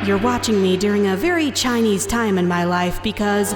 You're watching me during a very Chinese time in my life because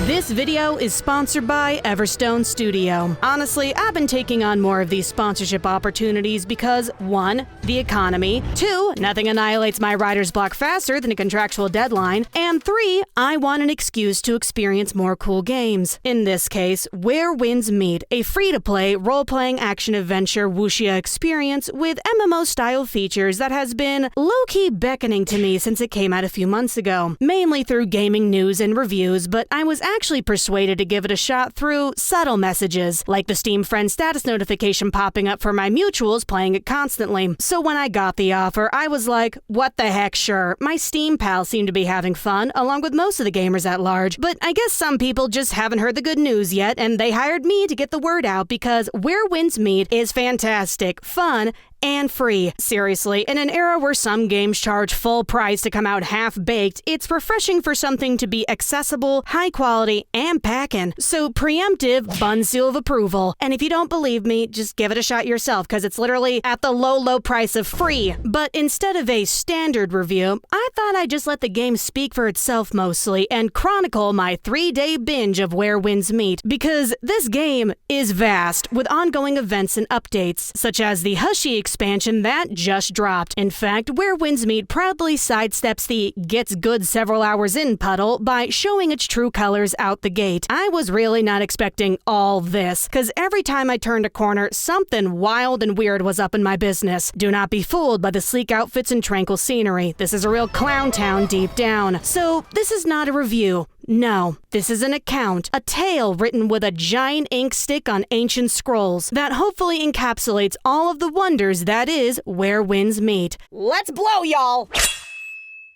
this video is sponsored by Everstone Studio. Honestly, I've been taking on more of these sponsorship opportunities because 1. The economy, 2. Nothing annihilates my writer's block faster than a contractual deadline, and 3. I want an excuse to experience more cool games. In this case, Where Winds Meet, a free-to-play, role-playing action-adventure wuxia experience with MMO-style features that has been low-key beckoning to me since it came out a few months ago, mainly through gaming news and reviews, but I was actually persuaded to give it a shot through subtle messages, like the Steam friend status notification popping up for my mutuals playing it constantly. So when I got the offer, I was like, what the heck, sure. My Steam pals seem to be having fun, along with most of the gamers at large, but I guess some people just haven't heard the good news yet, and they hired me to get the word out because Where Winds Meet is fantastic, fun, and free. Seriously, in an era where some games charge full price to come out half-baked, it's refreshing for something to be accessible, high quality, and packin'. So preemptive bun seal of approval. And if you don't believe me, just give it a shot yourself, because it's literally at the low price of free. But instead of a standard review, I thought I'd just let the game speak for itself mostly and chronicle my 3-day binge of Where Winds Meet, because this game is vast, with ongoing events and updates, such as the Hushy expansion that just dropped. In fact, Where Winds Meet proudly sidesteps the gets good several hours in puddle by showing its true colors out the gate. I was really not expecting all this, because every time I turned a corner, something wild and weird was up in my business. Do not be fooled by the sleek outfits and tranquil scenery. This is a real clown town deep down. So this is not a review. No, this is an account, a tale written with a giant ink stick on ancient scrolls that hopefully encapsulates all of the wonders that is Where Winds Meet. Let's blow, y'all!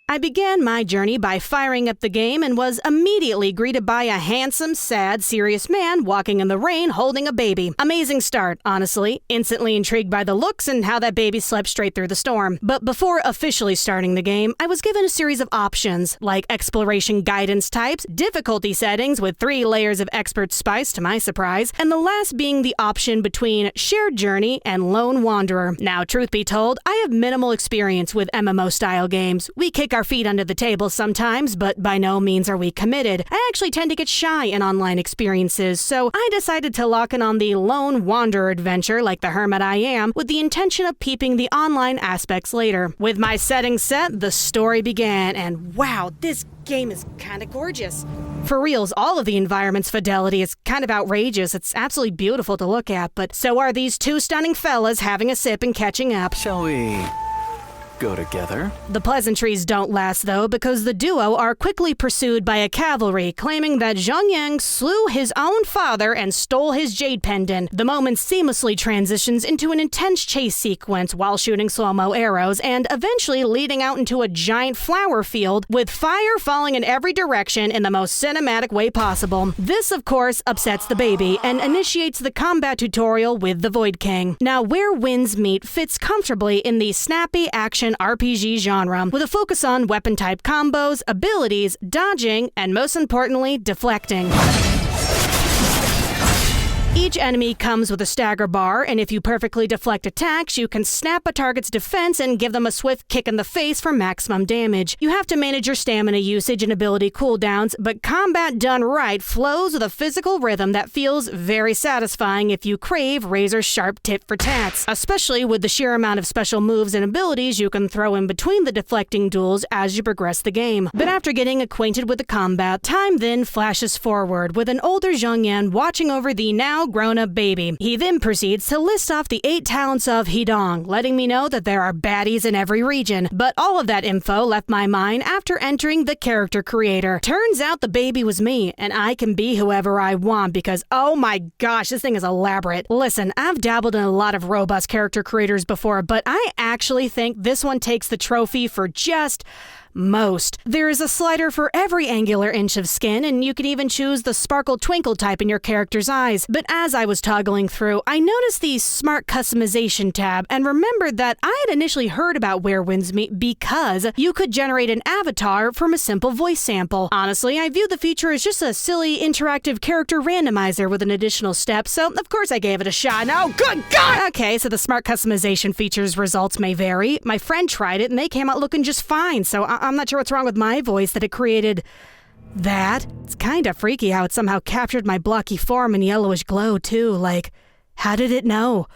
I began my journey by firing up the game and was immediately greeted by a handsome, sad, serious man walking in the rain holding a baby. Amazing start, honestly. Instantly intrigued by the looks and how that baby slept straight through the storm. But before officially starting the game, I was given a series of options, like exploration guidance types, difficulty settings with 3 layers of expert spice to my surprise, and the last being the option between shared journey and lone wanderer. Now, truth be told, I have minimal experience with MMO-style games. We kick our feet under the table sometimes, but by no means are we committed. I actually tend to get shy in online experiences, so I decided to lock in on the lone wanderer adventure like the hermit I am, with the intention of peeping the online aspects later. With my settings set, the story began, and wow, this game is kind of gorgeous. For reals, all of the environment's fidelity is kind of outrageous. It's absolutely beautiful to look at, but so are these 2 stunning fellas having a sip and catching up. Shall we go together? The pleasantries don't last, though, because the duo are quickly pursued by a cavalry, claiming that Zhang Yang slew his own father and stole his jade pendant. The moment seamlessly transitions into an intense chase sequence while shooting slow-mo arrows, and eventually leading out into a giant flower field with fire falling in every direction in the most cinematic way possible. This, of course, upsets the baby and initiates the combat tutorial with the Void King. Now, Where Winds Meet fits comfortably in the snappy action RPG genre, with a focus on weapon-type combos, abilities, dodging, and most importantly, deflecting. Each enemy comes with a stagger bar, and if you perfectly deflect attacks, you can snap a target's defense and give them a swift kick in the face for maximum damage. You have to manage your stamina usage and ability cooldowns, but combat done right flows with a physical rhythm that feels very satisfying if you crave razor-sharp tit-for-tats, especially with the sheer amount of special moves and abilities you can throw in between the deflecting duels as you progress the game. But after getting acquainted with the combat, time then flashes forward, with an older Zhang Yan watching over the now grown-up baby. He then proceeds to list off the 8 talents of Hidong, letting me know that there are baddies in every region. But all of that info left my mind after entering the character creator. Turns out the baby was me, and I can be whoever I want because, oh my gosh, this thing is elaborate. Listen, I've dabbled in a lot of robust character creators before, but I actually think this one takes the trophy for just most. There is a slider for every angular inch of skin, and you can even choose the sparkle twinkle type in your character's eyes. But as I was toggling through, I noticed the Smart Customization tab and remembered that I had initially heard about Where Winds Meet because you could generate an avatar from a simple voice sample. Honestly, I viewed the feature as just a silly interactive character randomizer with an additional step, so of course I gave it a shot. Oh, good God! Okay, so the Smart Customization features results may vary. My friend tried it and they came out looking just fine, so I'm not sure what's wrong with my voice that it created that. It's kinda freaky how it somehow captured my blocky form and yellowish glow too, like, how did it know?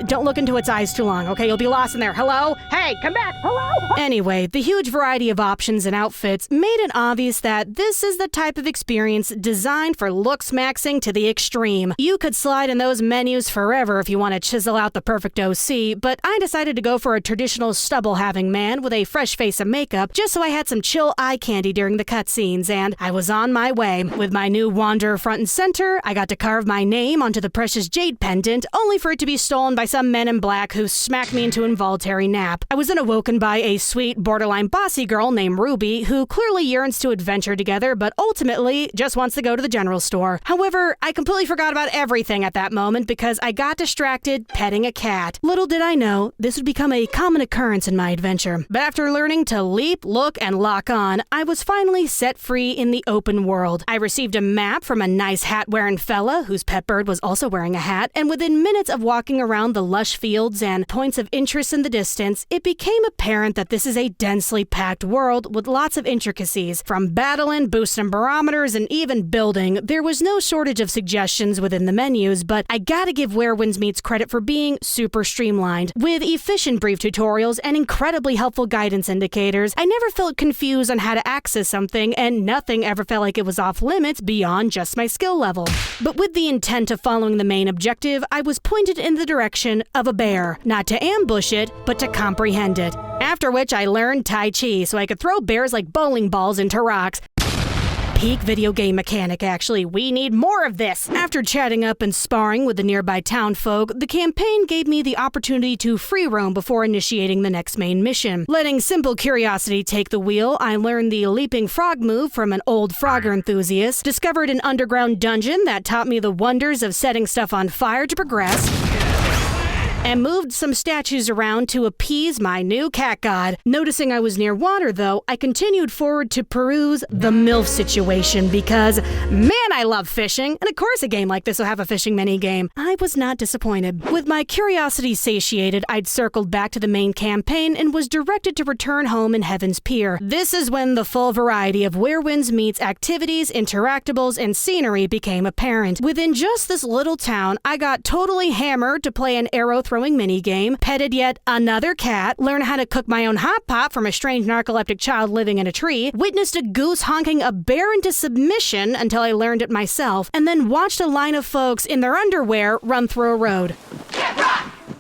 Don't look into its eyes too long, okay? You'll be lost in there. Hello? Hey, come back! Hello? Anyway, the huge variety of options and outfits made it obvious that this is the type of experience designed for looks maxing to the extreme. You could slide in those menus forever if you want to chisel out the perfect OC, but I decided to go for a traditional stubble-having man with a fresh face of makeup just so I had some chill eye candy during the cutscenes, and I was on my way. With my new Wanderer front and center, I got to carve my name onto the precious jade pendant, only for it to be stolen by some men in black who smacked me into involuntary nap. I was then awoken by a sweet, borderline bossy girl named Ruby, who clearly yearns to adventure together, but ultimately just wants to go to the general store. However, I completely forgot about everything at that moment because I got distracted petting a cat. Little did I know, this would become a common occurrence in my adventure. But after learning to leap, look, and lock on, I was finally set free in the open world. I received a map from a nice hat-wearing fella, whose pet bird was also wearing a hat, and within minutes of walking around the lush fields and points of interest in the distance, it became apparent that this is a densely packed world with lots of intricacies. From battling, boosting barometers, and even building, there was no shortage of suggestions within the menus, but I gotta give Where Winds Meets credit for being super streamlined. With efficient brief tutorials and incredibly helpful guidance indicators, I never felt confused on how to access something, and nothing ever felt like it was off limits beyond just my skill level. But with the intent of following the main objective, I was pointed in the direction of a bear, not to ambush it, but to comprehend it. After which I learned Tai Chi so I could throw bears like bowling balls into rocks. Peak video game mechanic, actually. We need more of this. After chatting up and sparring with the nearby townfolk, the campaign gave me the opportunity to free roam before initiating the next main mission. Letting simple curiosity take the wheel, I learned the leaping frog move from an old Frogger enthusiast, discovered an underground dungeon that taught me the wonders of setting stuff on fire to progress, and moved some statues around to appease my new cat god. Noticing I was near water, though, I continued forward to peruse the MILF situation because, man, I love fishing, and of course a game like this will have a fishing minigame. I was not disappointed. With my curiosity satiated, I'd circled back to the main campaign and was directed to return home in Heaven's Pier. This is when the full variety of Where Winds Meets activities, interactables, and scenery became apparent. Within just this little town, I got totally hammered to play an arrow-throwing minigame, petted yet another cat, learned how to cook my own hot pot from a strange narcoleptic child living in a tree, witnessed a goose honking a bear into submission until I learned it myself, and then watched a line of folks in their underwear run through a road.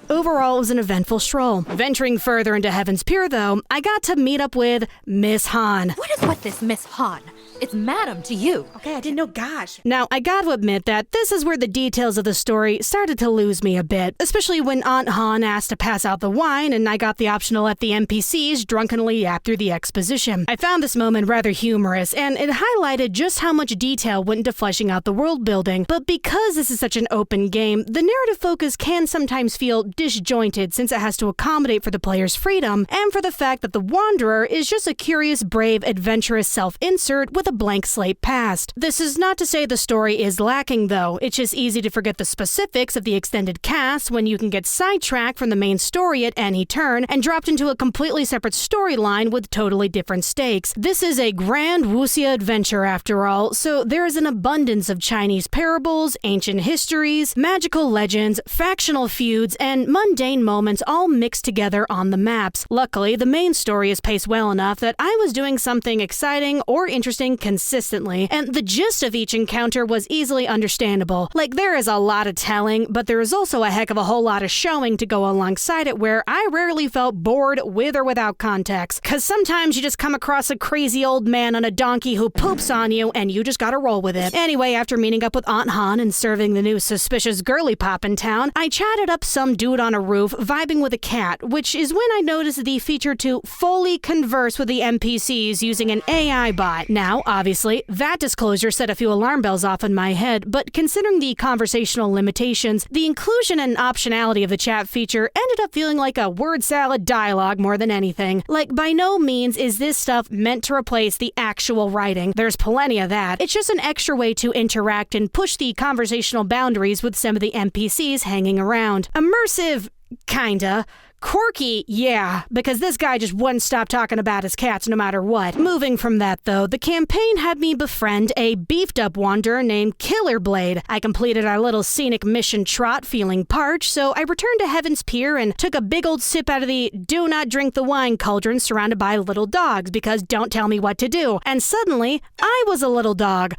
Overall, it was an eventful stroll. Venturing further into Heaven's Pier, though, I got to meet up with Miss Han. What is with this Miss Han? It's madam to you. Okay, I didn't know, gosh. Now, I gotta admit that this is where the details of the story started to lose me a bit, especially when Aunt Han asked to pass out the wine and I got the option to let the NPCs drunkenly yap through the exposition. I found this moment rather humorous, and it highlighted just how much detail went into fleshing out the world building. But because this is such an open game, the narrative focus can sometimes feel disjointed since it has to accommodate for the player's freedom and for the fact that the Wanderer is just a curious, brave, adventurous self-insert with a blank slate past. This is not to say the story is lacking, though. It's just easy to forget the specifics of the extended cast when you can get sidetracked from the main story at any turn and dropped into a completely separate storyline with totally different stakes. This is a grand wuxia adventure after all, so there is an abundance of Chinese parables, ancient histories, magical legends, factional feuds, and mundane moments all mixed together on the maps. Luckily, the main story is paced well enough that I was doing something exciting or interesting consistently, and the gist of each encounter was easily understandable. Like, there is a lot of telling, but there is also a heck of a whole lot of showing to go alongside it where I rarely felt bored with or without context. Cause sometimes you just come across a crazy old man on a donkey who poops on you and you just gotta roll with it. Anyway, after meeting up with Aunt Han and serving the new suspicious girly pop in town, I chatted up some dude on a roof vibing with a cat, which is when I noticed the feature to fully converse with the NPCs using an AI bot. Now, obviously, that disclosure set a few alarm bells off in my head, but considering the conversational limitations, the inclusion and optionality of the chat feature ended up feeling like a word salad dialogue more than anything. Like, by no means is this stuff meant to replace the actual writing. There's plenty of that. It's just an extra way to interact and push the conversational boundaries with some of the NPCs hanging around. Immersive, kinda. Quirky, yeah, because this guy just wouldn't stop talking about his cats no matter what. Moving from that, though, the campaign had me befriend a beefed-up wanderer named Killerblade. I completed our little scenic mission trot feeling parched, so I returned to Heaven's Pier and took a big old sip out of the do not drink the wine cauldron surrounded by little dogs because don't tell me what to do. And suddenly, I was a little dog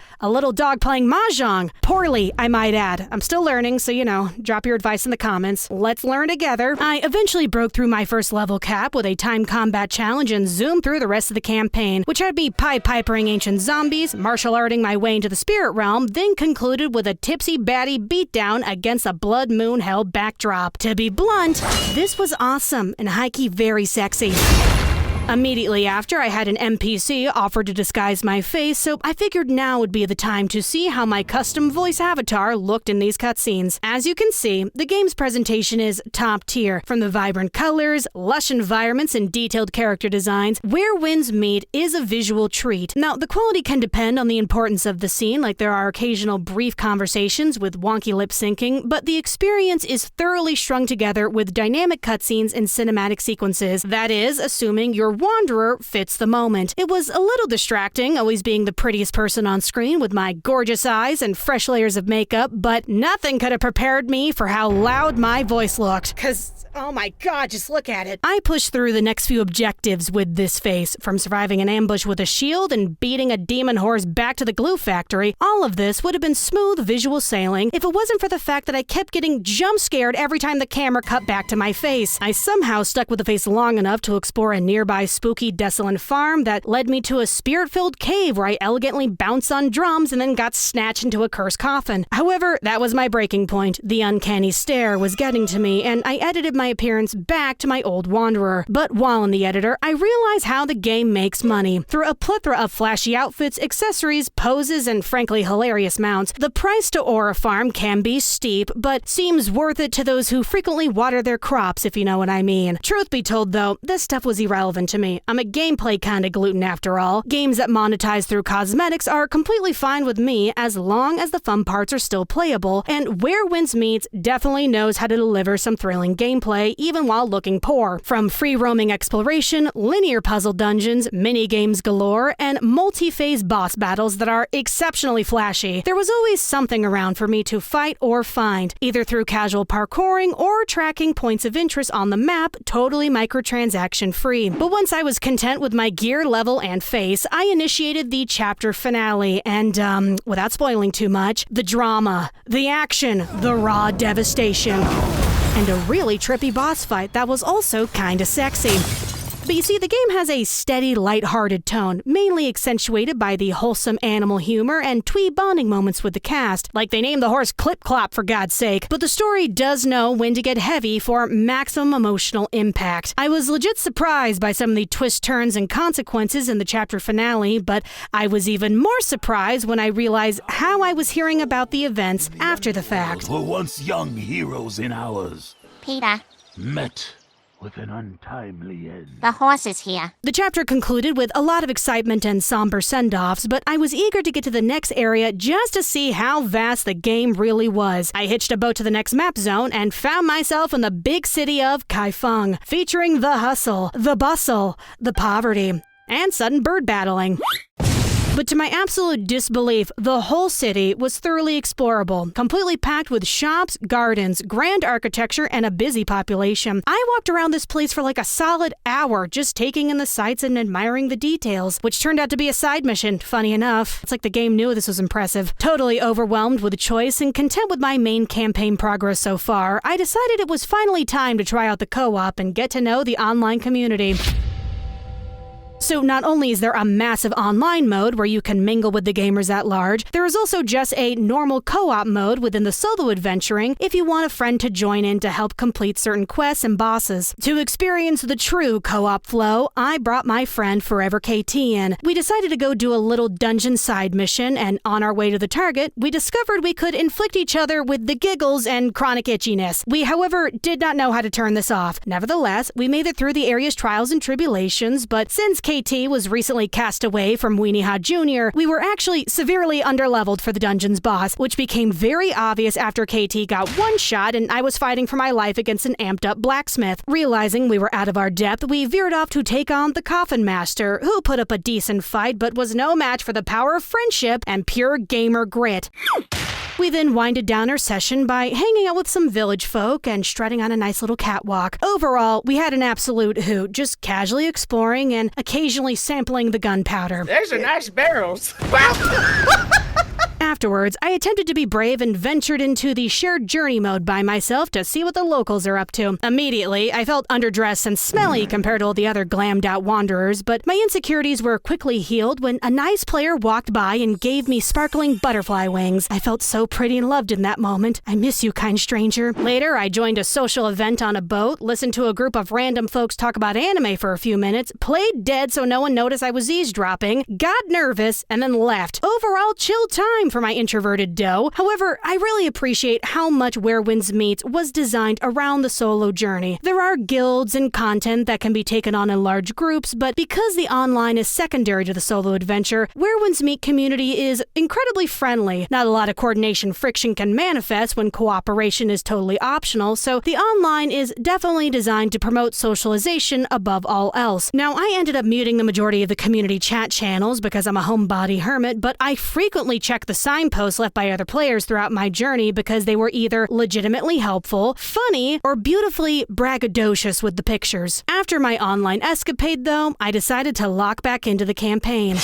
playing mahjong. Poorly, I might add. I'm still learning, so drop your advice in the comments. Let's learn together. I eventually broke through my first level cap with a time combat challenge and zoomed through the rest of the campaign, which had me Pied Pipering ancient zombies, martial arting my way into the spirit realm, then concluded with a tipsy batty beatdown against a blood moon hell backdrop. To be blunt, this was awesome and high-key very sexy. Immediately after, I had an NPC offer to disguise my face, so I figured now would be the time to see how my custom voice avatar looked in these cutscenes. As you can see, the game's presentation is top tier. From the vibrant colors, lush environments, and detailed character designs, Where Winds Meet is a visual treat. Now, the quality can depend on the importance of the scene, like there are occasional brief conversations with wonky lip syncing, but the experience is thoroughly strung together with dynamic cutscenes and cinematic sequences. That is, assuming your wanderer fits the moment. It was a little distracting, always being the prettiest person on screen with my gorgeous eyes and fresh layers of makeup, but nothing could have prepared me for how loud my voice looked. Oh my god, just look at it. I pushed through the next few objectives with this face, from surviving an ambush with a shield and beating a demon horse back to the glue factory. All of this would have been smooth visual sailing if it wasn't for the fact that I kept getting jump scared every time the camera cut back to my face. I somehow stuck with the face long enough to explore a nearby spooky, desolate farm that led me to a spirit-filled cave where I elegantly bounced on drums and then got snatched into a cursed coffin. However, that was my breaking point. The uncanny stare was getting to me, and I edited my appearance back to my old wanderer. But while in the editor, I realized how the game makes money. Through a plethora of flashy outfits, accessories, poses, and frankly hilarious mounts, the price to Aura Farm can be steep, but seems worth it to those who frequently water their crops, if you know what I mean. Truth be told, though, this stuff was irrelevant to me. I'm a gameplay kind of gluten after all. Games that monetize through cosmetics are completely fine with me as long as the fun parts are still playable, and Where Winds Meets definitely knows how to deliver some thrilling gameplay even while looking poor. From free-roaming exploration, linear puzzle dungeons, mini-games galore, and multi-phase boss battles that are exceptionally flashy, there was always something around for me to fight or find, either through casual parkouring or tracking points of interest on the map, totally microtransaction-free. But once I was content with my gear, level, and face, I initiated the chapter finale, and, without spoiling too much, the drama, the action, the raw devastation, and a really trippy boss fight that was also kinda sexy. But you see, the game has a steady, light-hearted tone, mainly accentuated by the wholesome animal humor and twee bonding moments with the cast, like they named the horse Clip-Clop for God's sake. But the story does know when to get heavy for maximum emotional impact. I was legit surprised by some of the twists, turns, and consequences in the chapter finale, but I was even more surprised when I realized how I was hearing about the events after the fact. Were once young heroes in ours, Peter, met with an untimely end. the horse is here. The chapter concluded with a lot of excitement and somber send-offs, but I was eager to get to the next area just to see how vast the game really was. I hitched a boat to the next map zone and found myself in the big city of Kaifeng, featuring the hustle, the bustle, the poverty, and sudden bird battling. But to my absolute disbelief, the whole city was thoroughly explorable, completely packed with shops, gardens, grand architecture, and a busy population. I walked around this place for like a solid hour, just taking in the sights and admiring the details, which turned out to be a side mission, funny enough. It's like the game knew this was impressive. Totally overwhelmed with the choice and content with my main campaign progress so far, I decided it was finally time to try out the co-op and get to know the online community. So not only is there a massive online mode where you can mingle with the gamers at large, there is also just a normal co-op mode within the solo adventuring if you want a friend to join in to help complete certain quests and bosses. To experience the true co-op flow, I brought my friend Forever KT in. We decided to go do a little dungeon side mission, and on our way to the target, we discovered we could inflict each other with the giggles and chronic itchiness. We, however, did not know how to turn this off. Nevertheless, we made it through the area's trials and tribulations, but since KT KT was recently cast away from Weenie Hot Jr., we were actually severely underleveled for the dungeon's boss, which became very obvious after KT got one shot and I was fighting for my life against an amped up blacksmith. Realizing we were out of our depth, we veered off to take on the Coffin Master, who put up a decent fight but was no match for the power of friendship and pure gamer grit. We then winded down our session by hanging out with some village folk and strutting on a nice little catwalk. Overall, we had an absolute hoot, just casually exploring and occasionally sampling the gunpowder. Those are nice barrels. Wow. Afterwards, I attempted to be brave and ventured into the shared journey mode by myself to see what the locals are up to. Immediately, I felt underdressed and smelly compared to all the other glammed out wanderers, but my insecurities were quickly healed when a nice player walked by and gave me sparkling butterfly wings. I felt so pretty and loved in that moment. I miss you, kind stranger. Later, I joined a social event on a boat, listened to a group of random folks talk about anime for a few minutes, played dead so no one noticed I was eavesdropping, got nervous, and then left. Overall, chill time for my introverted doe. However, I really appreciate how much Where Winds Meet was designed around the solo journey. There are guilds and content that can be taken on in large groups, but because the online is secondary to the solo adventure, Where Winds Meet community is incredibly friendly. Not a lot of coordination friction can manifest when cooperation is totally optional, so the online is definitely designed to promote socialization above all else. Now, I ended up muting the majority of the community chat channels because I'm a homebody hermit, but I frequently check the signposts left by other players throughout my journey because they were either legitimately helpful, funny, or beautifully braggadocious with the pictures. After my online escapade, though, I decided to lock back into the campaign.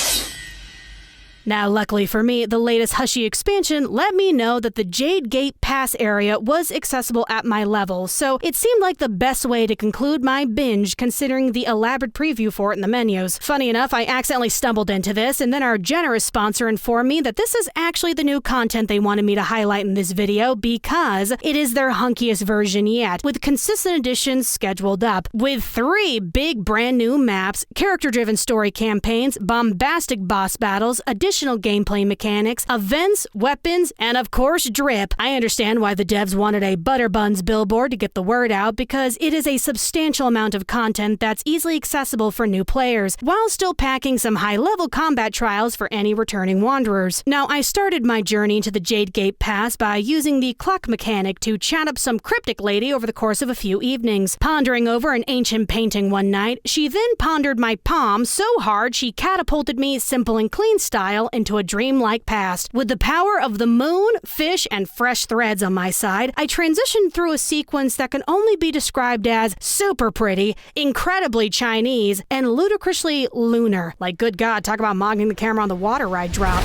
Now, luckily for me, the latest Hushy expansion let me know that the Jade Gate Pass area was accessible at my level, so it seemed like the best way to conclude my binge considering the elaborate preview for it in the menus. Funny enough, I accidentally stumbled into this, and then our generous sponsor informed me that this is actually the new content they wanted me to highlight in this video because it is their hunkiest version yet, with consistent additions scheduled up. With 3 big brand new maps, character-driven story campaigns, bombastic boss battles, additional gameplay mechanics, events, weapons, and of course drip. I understand why the devs wanted a Butterbuns billboard to get the word out because it is a substantial amount of content that's easily accessible for new players, while still packing some high-level combat trials for any returning wanderers. Now, I started my journey into the Jade Gate Pass by using the clock mechanic to chat up some cryptic lady over the course of a few evenings. Pondering over an ancient painting one night, she then pondered my palm so hard she catapulted me simple and clean style into a dreamlike past. With the power of the moon, fish, and fresh threads on my side, I transitioned through a sequence that can only be described as super pretty, incredibly Chinese, and ludicrously lunar. Like, good God, talk about mogging the camera on the water ride drop.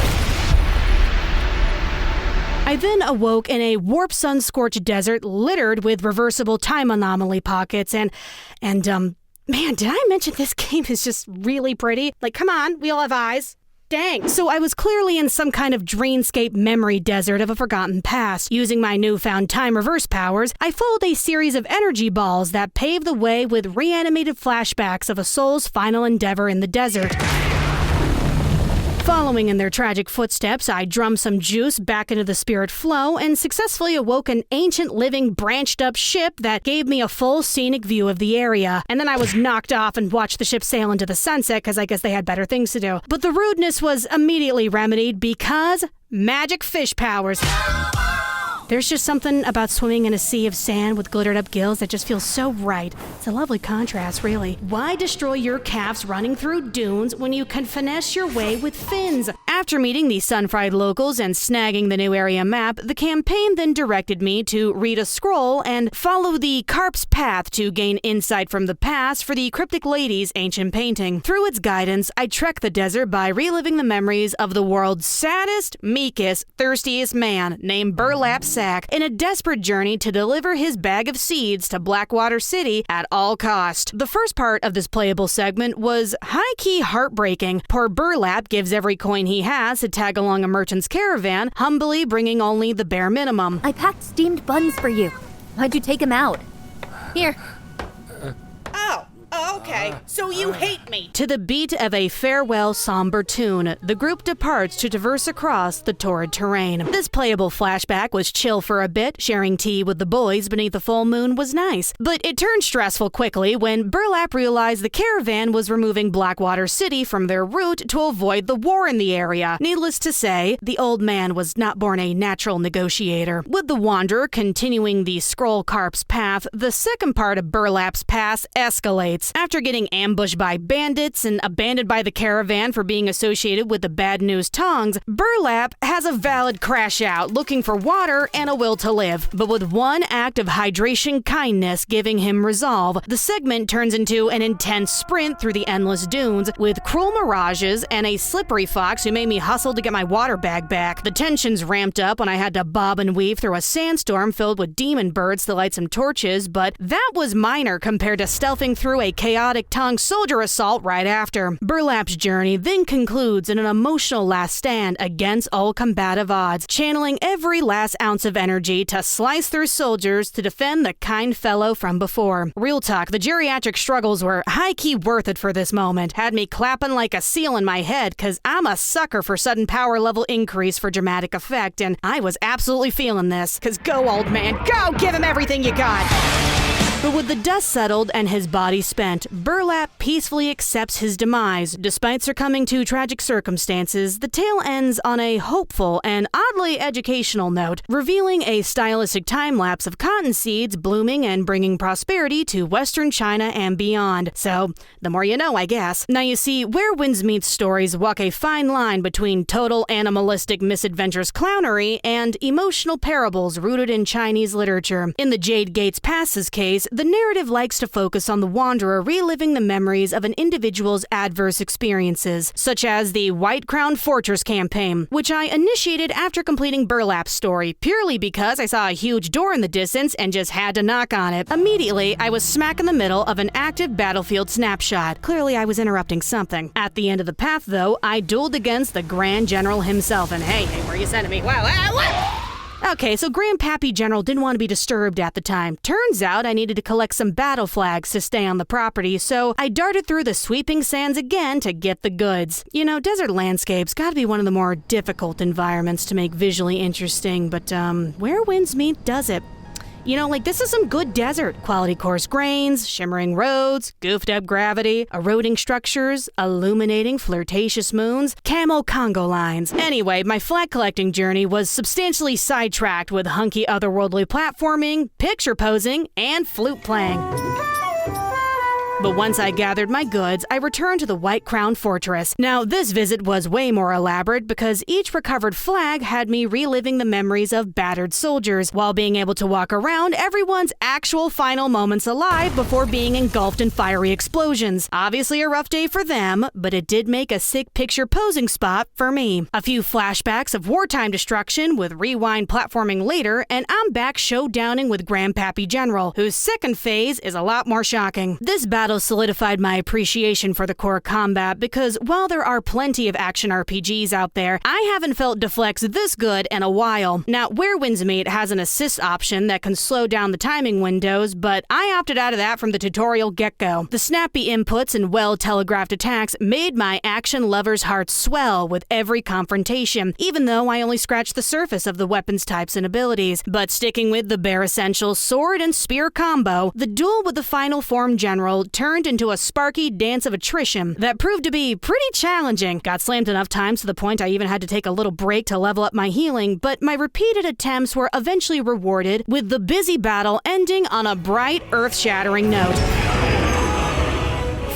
I then awoke in a warp sun-scorched desert littered with reversible time anomaly pockets and man, did I mention this game is just really pretty? Like, come on, we all have eyes. Dang. So I was clearly in some kind of dreamscape memory desert of a forgotten past. Using my newfound time reverse powers, I followed a series of energy balls that paved the way with reanimated flashbacks of a soul's final endeavor in the desert. Following in their tragic footsteps, I drummed some juice back into the spirit flow and successfully awoke an ancient living branched up ship that gave me a full scenic view of the area. And then I was knocked off and watched the ship sail into the sunset because I guess they had better things to do. But the rudeness was immediately remedied because magic fish powers. There's just something about swimming in a sea of sand with glittered up gills that just feels so right. It's a lovely contrast, really. Why destroy your calves running through dunes when you can finesse your way with fins? After meeting the sun-fried locals and snagging the new area map, the campaign then directed me to read a scroll and follow the Carp's path to gain insight from the past for the cryptic lady's ancient painting. Through its guidance, I trekked the desert by reliving the memories of the world's saddest, meekest, thirstiest man named Burlap Sack in a desperate journey to deliver his bag of seeds to Blackwater City at all cost. The first part of this playable segment was high-key heartbreaking. Poor Burlap gives every coin he has to tag along a merchant's caravan, humbly bringing only the bare minimum. I packed steamed buns for you. Why'd you take them out? Here. Oh, okay. Okay, so you hate me. To the beat of a farewell somber tune, the group departs to traverse across the torrid terrain. This playable flashback was chill for a bit. Sharing tea with the boys beneath the full moon was nice. But it turned stressful quickly when Burlap realized the caravan was removing Blackwater City from their route to avoid the war in the area. Needless to say, the old man was not born a natural negotiator. With the Wanderer continuing the Scroll Carp's path, the second part of Burlap's Pass escalates. After getting ambushed by bandits and abandoned by the caravan for being associated with the Bad News Tongs, Burlap has a valid crash out looking for water and a will to live. But with one act of hydration kindness giving him resolve, the segment turns into an intense sprint through the endless dunes with cruel mirages and a slippery fox who made me hustle to get my water bag back. The tensions ramped up when I had to bob and weave through a sandstorm filled with demon birds to light some torches, but that was minor compared to stealthing through a chaotic Tong soldier assault right after. Burlap's journey then concludes in an emotional last stand against all combative odds, channeling every last ounce of energy to slice through soldiers to defend the kind fellow from before. Real talk, the geriatric struggles were high-key worth it for this moment. Had me clapping like a seal in my head, cause I'm a sucker for sudden power level increase for dramatic effect, and I was absolutely feeling this. Cause go, old man, go! Give him everything you got! But with the dust settled and his body spent, Burlap peacefully accepts his demise. Despite succumbing to tragic circumstances, the tale ends on a hopeful and oddly educational note, revealing a stylistic time-lapse of cotton seeds blooming and bringing prosperity to Western China and beyond. So, the more you know, I guess. Now you see, Where Winds Meet stories walk a fine line between total animalistic misadventures clownery and emotional parables rooted in Chinese literature. In the Jade Gate Pass's case, the narrative likes to focus on the Wanderer reliving the memories of an individual's adverse experiences, such as the White Crown Fortress campaign, which I initiated after completing Burlap's story, purely because I saw a huge door in the distance and just had to knock on it. Immediately, I was smack in the middle of an active battlefield snapshot. Clearly, I was interrupting something. At the end of the path, though, I dueled against the Grand General himself, and hey, where are you sending me? Wow, what? Okay, so Grandpappy General didn't want to be disturbed at the time. Turns out I needed to collect some battle flags to stay on the property, so I darted through the sweeping sands again to get the goods. You know, desert landscapes gotta be one of the more difficult environments to make visually interesting, but Where Winds Meet does it. You know, like, this is some good desert. Quality coarse grains, shimmering roads, goofed up gravity, eroding structures, illuminating flirtatious moons, camo Congo lines. Anyway, my flag collecting journey was substantially sidetracked with hunky otherworldly platforming, picture posing, and flute playing. But once I gathered my goods, I returned to the White Crown Fortress. Now, this visit was way more elaborate because each recovered flag had me reliving the memories of battered soldiers while being able to walk around everyone's actual final moments alive before being engulfed in fiery explosions. Obviously a rough day for them, but it did make a sick picture posing spot for me. A few flashbacks of wartime destruction with rewind platforming later, and I'm back showdowning with Grandpappy General, whose second phase is a lot more shocking. This battle solidified my appreciation for the core combat because while there are plenty of action RPGs out there, I haven't felt deflects this good in a while. Now, Where Winds Meet has an assist option that can slow down the timing windows, but I opted out of that from the tutorial get-go. The snappy inputs and well-telegraphed attacks made my action lover's heart swell with every confrontation, even though I only scratched the surface of the weapons types and abilities. But sticking with the bare essentials sword and spear combo, the duel with the final form general turned into a sparky dance of attrition that proved to be pretty challenging. Got slammed enough times to the point I even had to take a little break to level up my healing, but my repeated attempts were eventually rewarded, with the busy battle ending on a bright, earth-shattering note,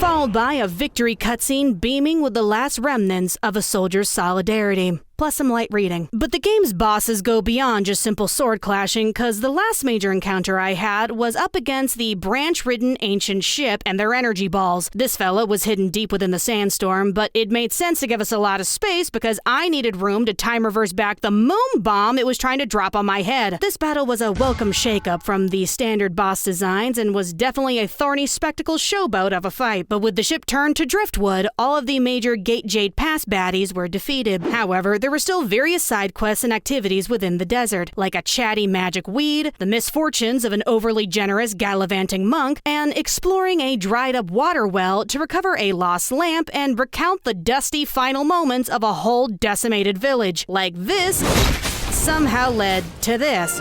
followed by a victory cutscene beaming with the last remnants of a soldier's solidarity. Plus some light reading. But the game's bosses go beyond just simple sword clashing, cause the last major encounter I had was up against the branch-ridden ancient ship and their energy balls. This fella was hidden deep within the sandstorm, but it made sense to give us a lot of space because I needed room to time reverse back the moon bomb it was trying to drop on my head. This battle was a welcome shakeup from the standard boss designs and was definitely a thorny spectacle showboat of a fight. But with the ship turned to driftwood, all of the major Jade Pass baddies were defeated. However, there were still various side quests and activities within the desert, like a chatty magic weed, the misfortunes of an overly generous gallivanting monk, and exploring a dried-up water well to recover a lost lamp and recount the dusty final moments of a whole decimated village. Like this somehow led to this.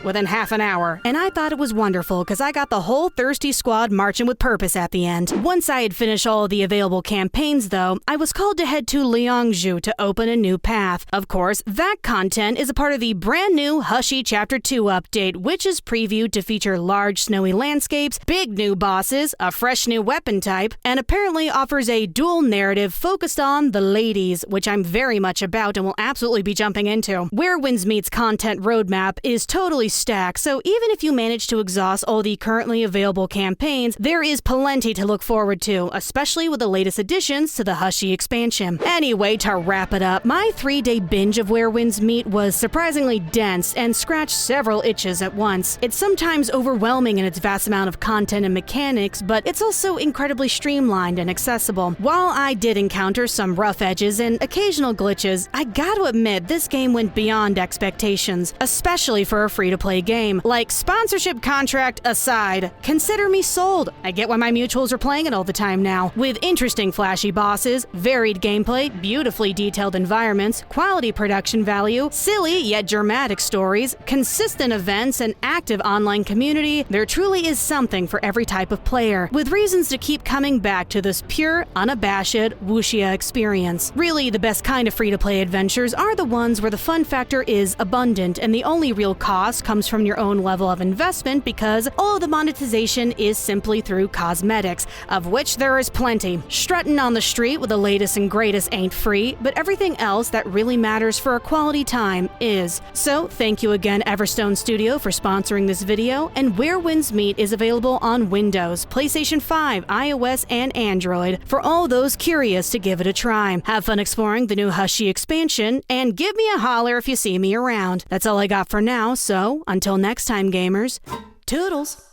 Within half an hour, and I thought it was wonderful because I got the whole thirsty squad marching with purpose at the end. Once I had finished all of the available campaigns, though, I was called to head to Liangzhu to open a new path. Of course, that content is a part of the brand new Hushy Chapter 2 update, which is previewed to feature large snowy landscapes, big new bosses, a fresh new weapon type, and apparently offers a dual narrative focused on the ladies, which I'm very much about and will absolutely be jumping into. Where Winds Meet's content roadmap is totally stacked, so even if you manage to exhaust all the currently available campaigns, there is plenty to look forward to, especially with the latest additions to the Hushy expansion. Anyway, to wrap it up, my 3-day binge of Where Winds Meet was surprisingly dense and scratched several itches at once. It's sometimes overwhelming in its vast amount of content and mechanics, but it's also incredibly streamlined and accessible. While I did encounter some rough edges and occasional glitches, I gotta admit this game went beyond expectations, especially for a free-to-play game. Like, sponsorship contract aside, consider me sold. I get why my mutuals are playing it all the time now. With interesting flashy bosses, varied gameplay, beautifully detailed environments, quality production value, silly yet dramatic stories, consistent events, and active online community, there truly is something for every type of player, with reasons to keep coming back to this pure, unabashed wuxia experience. Really, the best kind of free-to-play adventures are the ones where the fun factor is abundant and the only real cost comes from your own level of investment, because all of the monetization is simply through cosmetics, of which there is plenty. Strutting on the street with the latest and greatest ain't free, but everything else that really matters for a quality time is. So thank you again, Everstone Studio, for sponsoring this video, and Where Winds Meet is available on Windows, PlayStation 5, iOS, and Android for all those curious to give it a try. Have fun exploring the new Hushy expansion, and give me a holler if you see me around. That's all I got for now, so until next time, gamers, toodles!